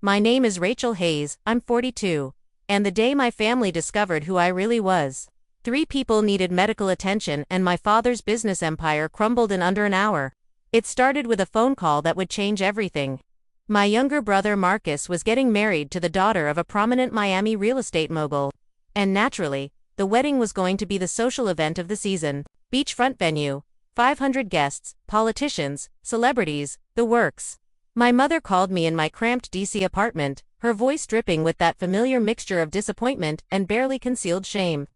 My name is Rachel Hayes, I'm 42. And the day my family discovered who I really was. 3 people needed medical attention and my father's business empire crumbled in under an hour. It started with a phone call that would change everything. My younger brother Marcus was getting married to the daughter of a prominent Miami real estate mogul. And naturally, the wedding was going to be the social event of the season. Beachfront venue, 500 guests, politicians, celebrities, the works. My mother called me in my cramped DC apartment, her voice dripping with that familiar mixture of disappointment and barely concealed shame.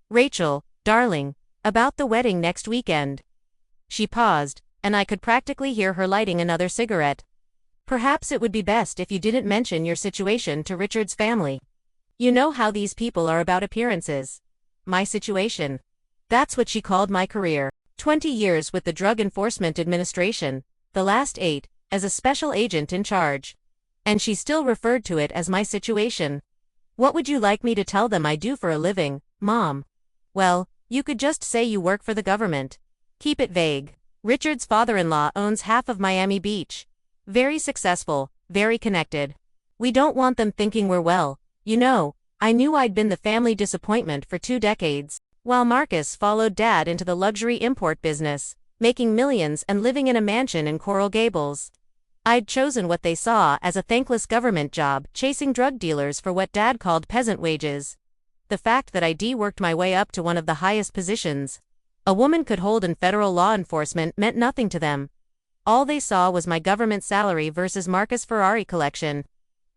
"Rachel, darling, about the wedding next weekend." She paused, and I could practically hear her lighting another cigarette. "Perhaps it would be best if you didn't mention your situation to Richard's family. You know how these people are about appearances." My situation. That's what she called my career. 20 years with the Drug Enforcement Administration, the last 8, as a special agent in charge. And she still referred to it as my situation. "What would you like me to tell them I do for a living, Mom?" "Well, you could just say you work for the government. Keep it vague. Richard's father-in-law owns half of Miami Beach. Very successful, very connected. We don't want them thinking we're well. You know, I knew I'd been the family disappointment for 2 decades. While Marcus followed Dad into the luxury import business, making millions and living in a mansion in Coral Gables. I'd chosen what they saw as a thankless government job, chasing drug dealers for what Dad called peasant wages. The fact that I'd worked my way up to one of the highest positions a woman could hold in federal law enforcement meant nothing to them. All they saw was my government salary versus Marcus' Ferrari collection.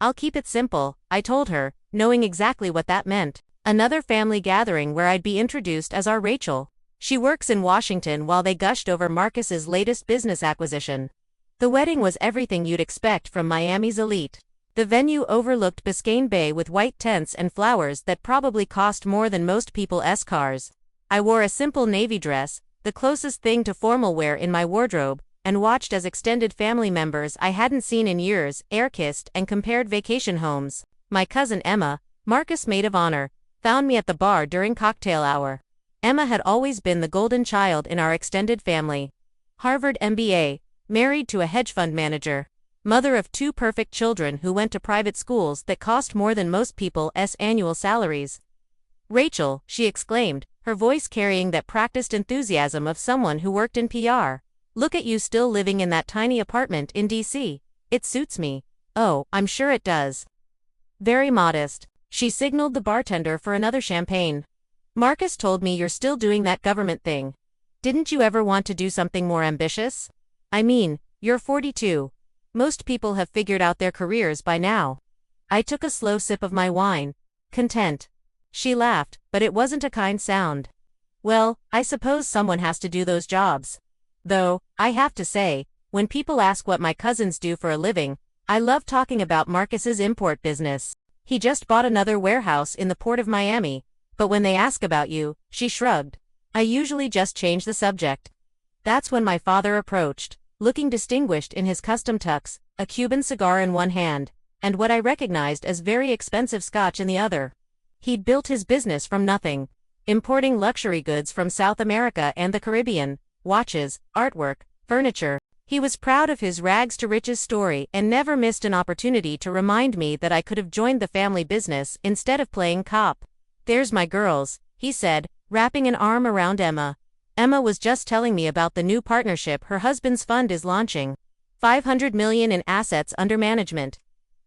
"I'll keep it simple," I told her, knowing exactly what that meant. Another family gathering where I'd be introduced as our Rachel. She works in Washington while they gushed over Marcus's latest business acquisition. The wedding was everything you'd expect from Miami's elite. The venue overlooked Biscayne Bay with white tents and flowers that probably cost more than most people's cars. I wore a simple navy dress, the closest thing to formal wear in my wardrobe, and watched as extended family members I hadn't seen in years air-kissed and compared vacation homes. My cousin Emma, Marcus' maid of honor, found me at the bar during cocktail hour. Emma had always been the golden child in our extended family. Harvard MBA, married to a hedge fund manager. Mother of 2 perfect children who went to private schools that cost more than most people's annual salaries. "Rachel," she exclaimed, her voice carrying that practiced enthusiasm of someone who worked in PR. "Look at you still living in that tiny apartment in DC. It suits me." "Oh, I'm sure it does." Very modest. She signaled the bartender for another champagne. "Marcus told me you're still doing that government thing. Didn't you ever want to do something more ambitious? I mean, you're 42. Most people have figured out their careers by now." I took a slow sip of my wine. Content. She laughed, but it wasn't a kind sound. "Well, I suppose someone has to do those jobs. Though, I have to say, when people ask what my cousins do for a living, I love talking about Marcus's import business. He just bought another warehouse in the port of Miami, but when they ask about you," she shrugged. I usually just change the subject. That's when my father approached, looking distinguished in his custom tux, a Cuban cigar in one hand, and what I recognized as very expensive scotch in the other. He'd built his business from nothing, importing luxury goods from South America and the Caribbean, watches, artwork, furniture. He was proud of his rags to riches story and never missed an opportunity to remind me that I could have joined the family business instead of playing cop. "There's my girls," he said, wrapping an arm around Emma. "Emma was just telling me about the new partnership her husband's fund is launching. $500 million in assets under management."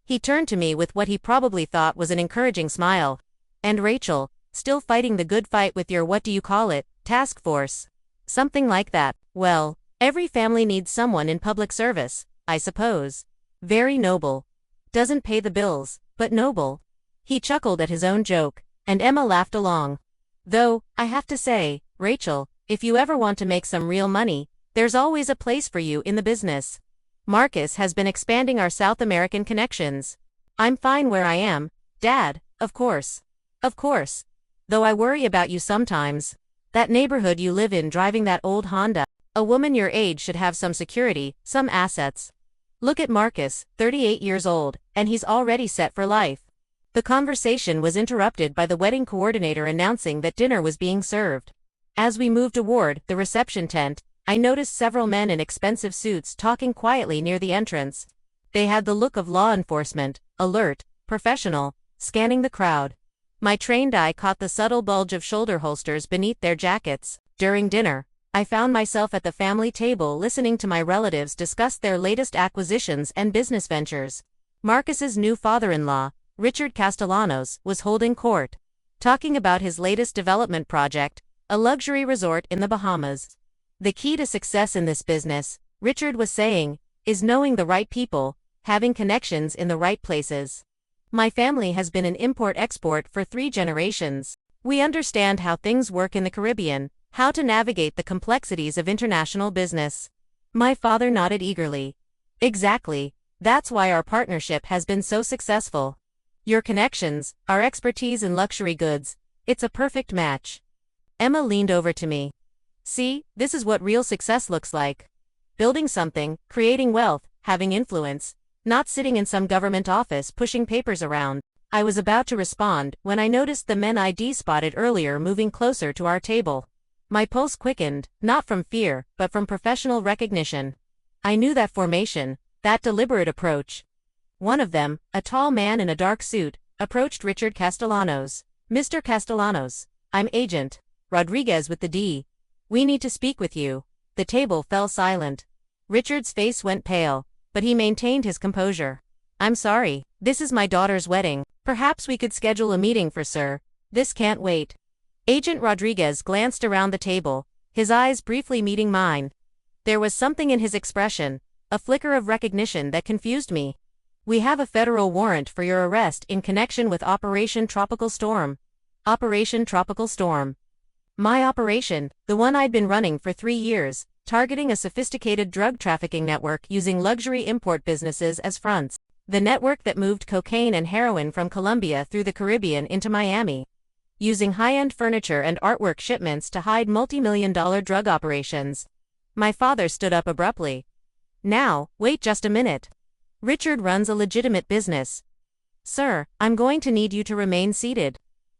He turned to me with what he probably thought was an encouraging smile. "And Rachel, still fighting the good fight with your what-do-you-call-it, task force?" "Something like that. Well, every family needs someone in public service, I suppose." "Very noble. Doesn't pay the bills, but noble." He chuckled at his own joke, and Emma laughed along. "Though, I have to say, Rachel, if you ever want to make some real money, there's always a place for you in the business. Marcus has been expanding our South American connections. I'm fine where I am, Dad, of course. Of course. Though I worry about you sometimes. That neighborhood you live in driving that old Honda. A woman your age should have some security, some assets. Look at Marcus, 38 years old, and he's already set for life." The conversation was interrupted by the wedding coordinator announcing that dinner was being served. As we moved toward the reception tent, I noticed several men in expensive suits talking quietly near the entrance. They had the look of law enforcement, alert, professional, scanning the crowd. My trained eye caught the subtle bulge of shoulder holsters beneath their jackets. During dinner, I found myself at the family table listening to my relatives discuss their latest acquisitions and business ventures. Marcus's new father-in-law, Richard Castellanos, was holding court, talking about his latest development project, a luxury resort in the Bahamas. The key to success in this business, Richard was saying, is knowing the right people, having connections in the right places. My family has been an import-export for 3 generations. We understand how things work in the Caribbean, how to navigate the complexities of international business. My father nodded eagerly. Exactly, that's why our partnership has been so successful. Your connections, our expertise in luxury goods, it's a perfect match. Emma leaned over to me. See, this is what real success looks like. Building something, creating wealth, having influence, not sitting in some government office pushing papers around. I was about to respond when I noticed the men I'd spotted earlier moving closer to our table. My pulse quickened, not from fear, but from professional recognition. I knew that formation, that deliberate approach. One of them, a tall man in a dark suit, approached Richard Castellanos. Mr. Castellanos, I'm Agent Rodriguez with the D. We need to speak with you. The table fell silent. Richard's face went pale, but he maintained his composure. I'm sorry, this is my daughter's wedding. Perhaps we could schedule a meeting for Sir. This can't wait. Agent Rodriguez glanced around the table, his eyes briefly meeting mine. There was something in his expression, a flicker of recognition that confused me. We have a federal warrant for your arrest in connection with Operation Tropical Storm. Operation Tropical Storm. My operation, the one I'd been running for 3 years, targeting a sophisticated drug trafficking network using luxury import businesses as fronts. The network that moved cocaine and heroin from Colombia through the Caribbean into Miami, using high-end furniture and artwork shipments to hide multi-million-dollar drug operations. My father stood up abruptly. Now, wait just a minute. Richard runs a legitimate business. Sir, I'm going to need you to remain seated.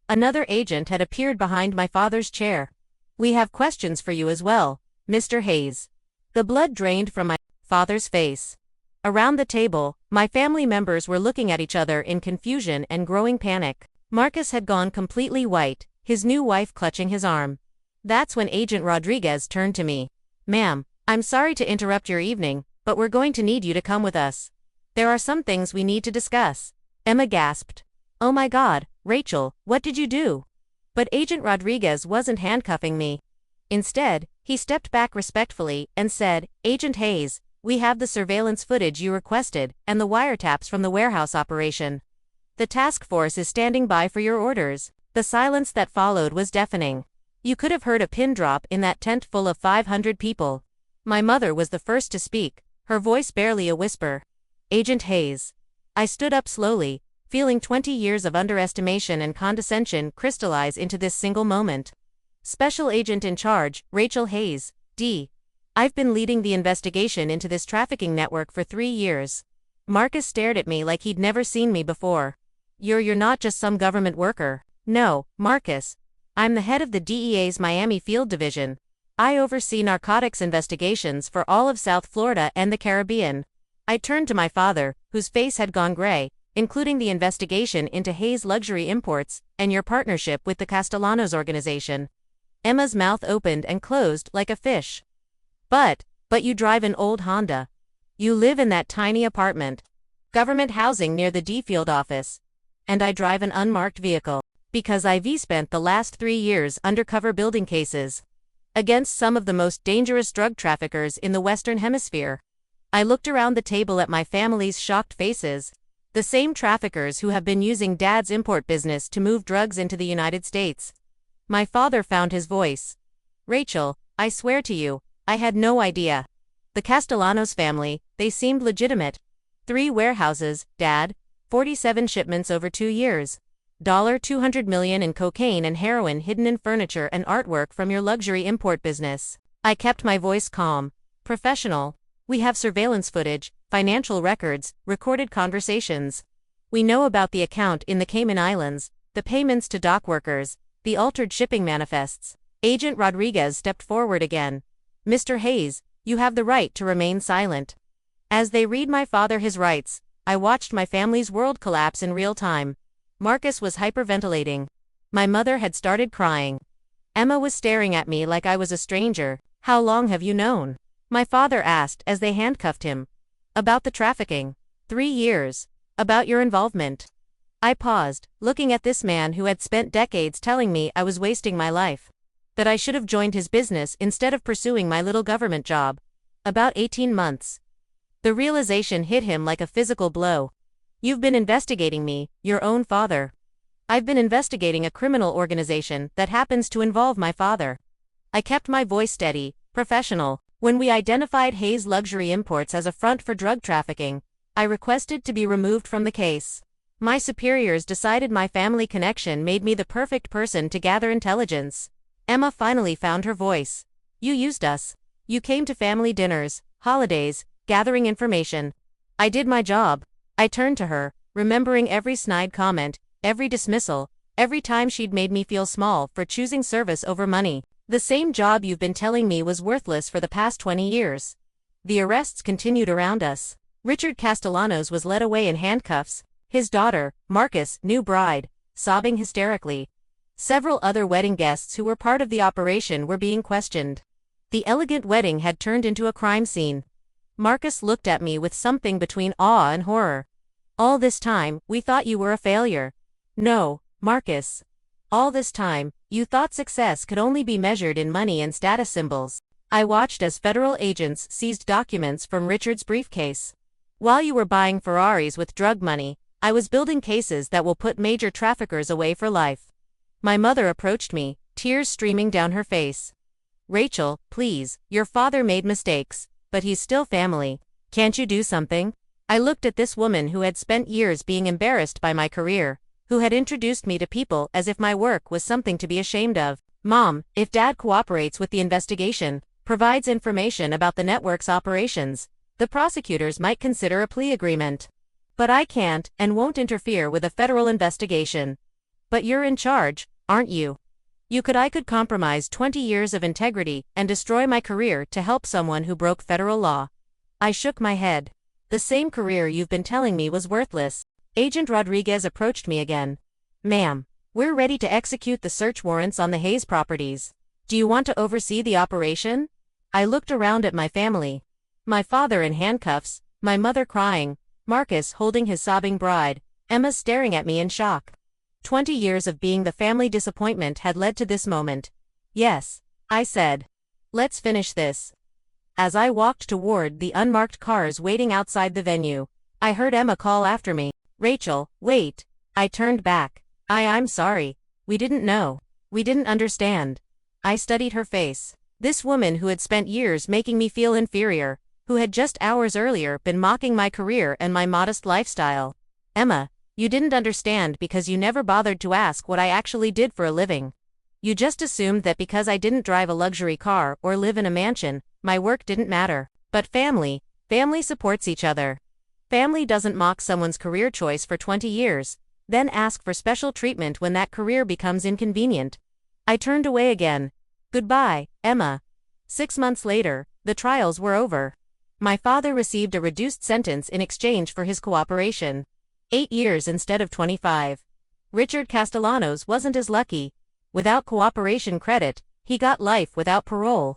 Another agent had appeared behind my father's chair. We have questions for you as well, Mr. Hayes. The blood drained from my father's face. Around the table, my family members were looking at each other in confusion and growing panic. Marcus had gone completely white, his new wife clutching his arm. That's when Agent Rodriguez turned to me. Ma'am, I'm sorry to interrupt your evening, but we're going to need you to come with us. There are some things we need to discuss. Emma gasped. Oh my God, Rachel, what did you do? But Agent Rodriguez wasn't handcuffing me. Instead, he stepped back respectfully and said, Agent Hayes, we have the surveillance footage you requested and the wiretaps from the warehouse operation. The task force is standing by for your orders. The silence that followed was deafening. You could have heard a pin drop in that tent full of 500 people. My mother was the first to speak, her voice barely a whisper. Agent Hayes. I stood up slowly, feeling 20 years of underestimation and condescension crystallize into this single moment. Special Agent in Charge, Rachel Hayes, D. I've been leading the investigation into this trafficking network for 3 years. Marcus stared at me like he'd never seen me before. You're not just some government worker. No, Marcus. I'm the head of the DEA's Miami Field Division. I oversee narcotics investigations for all of South Florida and the Caribbean. I turned to my father, whose face had gone gray, including the investigation into Hayes Luxury Imports and your partnership with the Castellanos organization. Emma's mouth opened and closed like a fish. But you drive an old Honda. You live in that tiny apartment. Government housing near the D Field office. And I drive an unmarked vehicle. Because I've spent the last 3 years undercover building cases against some of the most dangerous drug traffickers in the Western Hemisphere. I looked around the table at my family's shocked faces. The same traffickers who have been using Dad's import business to move drugs into the United States. My father found his voice. Rachel, I swear to you, I had no idea. The Castellanos family, they seemed legitimate. 3 warehouses, Dad, 47 shipments over 2 years. $200 million in cocaine and heroin hidden in furniture and artwork from your luxury import business. I kept my voice calm. Professional. We have surveillance footage, financial records, recorded conversations. We know about the account in the Cayman Islands, the payments to dock workers, the altered shipping manifests. Agent Rodriguez stepped forward again. Mr. Hayes, you have the right to remain silent. As they read my father his rights, I watched my family's world collapse in real time. Marcus was hyperventilating. My mother had started crying. Emma was staring at me like I was a stranger. How long have you known? My father asked as they handcuffed him. About the trafficking. 3 years. About your involvement. I paused, looking at this man who had spent decades telling me I was wasting my life. That I should have joined his business instead of pursuing my little government job. About 18 months. The realization hit him like a physical blow. You've been investigating me, your own father. I've been investigating a criminal organization that happens to involve my father. I kept my voice steady, professional. When we identified Hayes Luxury Imports as a front for drug trafficking, I requested to be removed from the case. My superiors decided my family connection made me the perfect person to gather intelligence. Emma finally found her voice. You used us. You came to family dinners, holidays, gathering information. I did my job. I turned to her, remembering every snide comment, every dismissal, every time she'd made me feel small for choosing service over money. The same job you've been telling me was worthless for the past 20 years. The arrests continued around us. Richard Castellanos was led away in handcuffs. His daughter, Marcus, new bride, sobbing hysterically. Several other wedding guests who were part of the operation were being questioned. The elegant wedding had turned into a crime scene. Marcus looked at me with something between awe and horror. All this time, we thought you were a failure. No, Marcus. All this time, you thought success could only be measured in money and status symbols. I watched as federal agents seized documents from Richard's briefcase. While you were buying Ferraris with drug money, I was building cases that will put major traffickers away for life. My mother approached me, tears streaming down her face. Rachel, please, your father made mistakes, but he's still family. Can't you do something? I looked at this woman who had spent years being embarrassed by my career, who had introduced me to people as if my work was something to be ashamed of. Mom, if Dad cooperates with the investigation, provides information about the network's operations, the prosecutors might consider a plea agreement. But I can't and won't interfere with a federal investigation. But you're in charge, aren't you? I could compromise 20 years of integrity and destroy my career to help someone who broke federal law. I shook my head. The same career you've been telling me was worthless. Agent Rodriguez approached me again. Ma'am, we're ready to execute the search warrants on the Hayes properties. Do you want to oversee the operation? I looked around at my family. My father in handcuffs, my mother crying, Marcus holding his sobbing bride, Emma staring at me in shock. 20 years of being the family disappointment had led to this moment. Yes, I said. Let's finish this. As I walked toward the unmarked cars waiting outside the venue, I heard Emma call after me. Rachel, wait. I turned back. I'm sorry. We didn't know. We didn't understand. I studied her face. This woman who had spent years making me feel inferior, who had just hours earlier been mocking my career and my modest lifestyle. Emma, you didn't understand because you never bothered to ask what I actually did for a living. You just assumed that because I didn't drive a luxury car or live in a mansion, my work didn't matter. But family supports each other. Family doesn't mock someone's career choice for 20 years, then ask for special treatment when that career becomes inconvenient. I turned away again. Goodbye, Emma. 6 months later, the trials were over. My father received a reduced sentence in exchange for his cooperation. 8 years instead of 25. Richard Castellanos wasn't as lucky. Without cooperation credit, he got life without parole.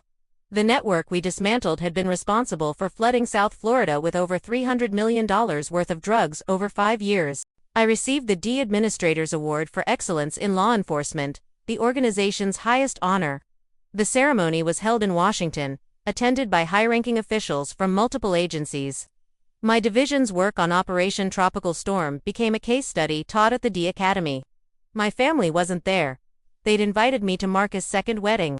The network we dismantled had been responsible for flooding South Florida with over $300 million worth of drugs over 5 years. I received the D Administrator's Award for Excellence in Law Enforcement, the organization's highest honor. The ceremony was held in Washington, attended by high-ranking officials from multiple agencies. My division's work on Operation Tropical Storm became a case study taught at the D Academy. My family wasn't there. They'd invited me to Marcus' second wedding.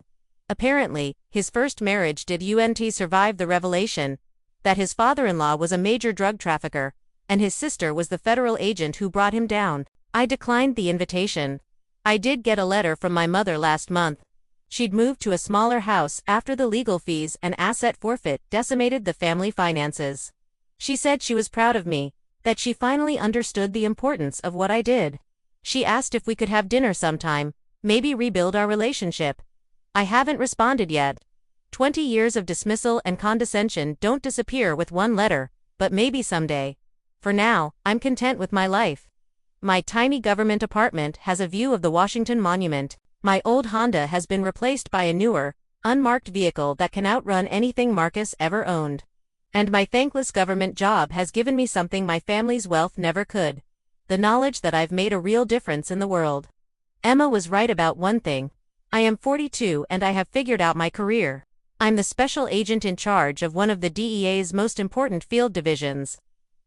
Apparently, his first marriage did survive the revelation that his father-in-law was a major drug trafficker, and his sister was the federal agent who brought him down. I declined the invitation. I did get a letter from my mother last month. She'd moved to a smaller house after the legal fees and asset forfeit decimated the family finances. She said she was proud of me, that she finally understood the importance of what I did. She asked if we could have dinner sometime, maybe rebuild our relationship. I haven't responded yet. 20 years of dismissal and condescension don't disappear with one letter, but maybe someday. For now, I'm content with my life. My tiny government apartment has a view of the Washington Monument. My old Honda has been replaced by a newer, unmarked vehicle that can outrun anything Marcus ever owned. And my thankless government job has given me something my family's wealth never could: the knowledge that I've made a real difference in the world. Emma was right about one thing. I am 42 and I have figured out my career. I'm the special agent in charge of one of the DEA's most important field divisions.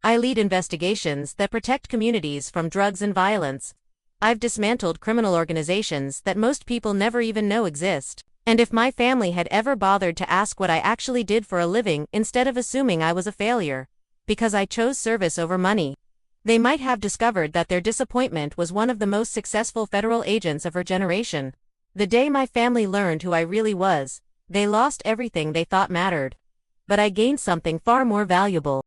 I lead investigations that protect communities from drugs and violence. I've dismantled criminal organizations that most people never even know exist. And if my family had ever bothered to ask what I actually did for a living instead of assuming I was a failure, because I chose service over money, they might have discovered that their disappointment was one of the most successful federal agents of her generation. The day my family learned who I really was, they lost everything they thought mattered. But I gained something far more valuable.